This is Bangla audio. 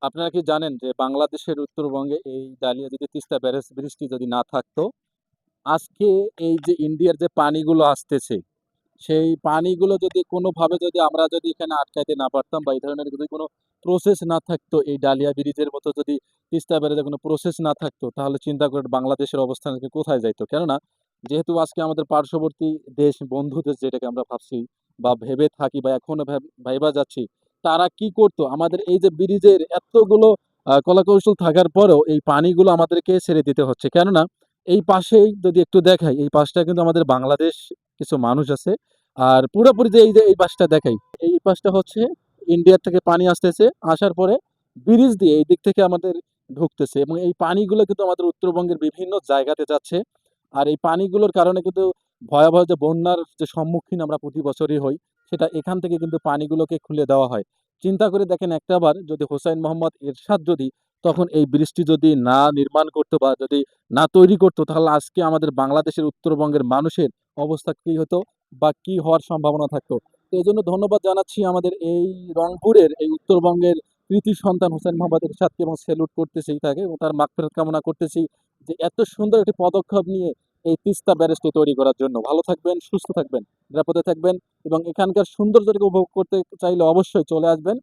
আপনারা কি জানেন যে বাংলাদেশের উত্তরবঙ্গে এই ডালিয়া যদি তিস্তা ব্যারেজ ব্রিজটি যদি না থাকতো, আজকে এই যে ইন্ডিয়ার যে পানিগুলো আসতেছে, সেই পানিগুলো যদি কোনোভাবে যদি আমরা যদি এখানে আটকাইতে না পারতাম বা এই ধরনের যদি কোনো প্রসেস না থাকতো, এই ডালিয়া ব্রিজের মতো যদি তিস্তা ব্যারেজের কোনো প্রসেস না থাকতো, তাহলে চিন্তা করেন বাংলাদেশের অবস্থান আজকে কোথায় যাইতো। কেননা যেহেতু আজকে আমাদের পার্শ্ববর্তী দেশ, বন্ধু দেশ যেটাকে আমরা ভাবছি বা ভেবে থাকি বা এখনো ভাইবা যাচ্ছি, তারা কি করতো আমাদের এই যে ব্রিজের এতগুলো কলাকৌশল থাকার পরেও এই পানিগুলো আমাদেরকে ছেড়ে দিতে হচ্ছে। কেননা এই পাশেই যদি একটু দেখাই, এই পাশটা কিন্তু আমাদের বাংলাদেশ কিছু মানুষ আছে। আর পুরোপুরি যে এই পাশটা দেখাই, এই পাশটা হচ্ছে ইন্ডিয়ার থেকে পানি আসতেছে, আসার পরে ব্রিজ দিয়ে এই দিক থেকে আমাদের ঢুকতেছে, এবং এই পানিগুলো কিন্তু আমাদের উত্তরবঙ্গের বিভিন্ন জায়গাতে যাচ্ছে। আর এই পানিগুলোর কারণে কিন্তু ভয়াবহ যে বন্যার যে সম্মুখীন আমরা প্রতি বছরই হই, সেটা এখান থেকে কিন্তু পানিগুলোকে খুলে দেওয়া হয়। চিন্তা করে দেখেন, একটাবার যদি হোসাইন মোহাম্মদ এরশাদ যদি তখন এই ব্রিজটি যদি না নির্মাণ করতো বা যদি না তৈরি করতো, তাহলে আজকে আমাদের বাংলাদেশের উত্তরবঙ্গের মানুষের অবস্থা কি হতো বা কি হওয়ার সম্ভাবনা থাকতো। তো এই জন্য ধন্যবাদ জানাচ্ছি আমাদের এই রংপুরের এই উত্তরবঙ্গের কৃতি সন্তান হোসেন মোহাম্মদ এরশাদকে, এবং স্যালুট করতেছি তাকে এবং তার মাগফিরাত কামনা করতেছি যে এত সুন্দর একটি পদক্ষেপ নিয়ে এই তিস্তা ব্যারেজটি তৈরি করার জন্য। ভালো থাকবেন, সুস্থ থাকবেন, নিরাপদে থাকবেন, এবং এখানকার সৌন্দর্যটাকে উপভোগ করতে চাইলে অবশ্যই চলে আসবেন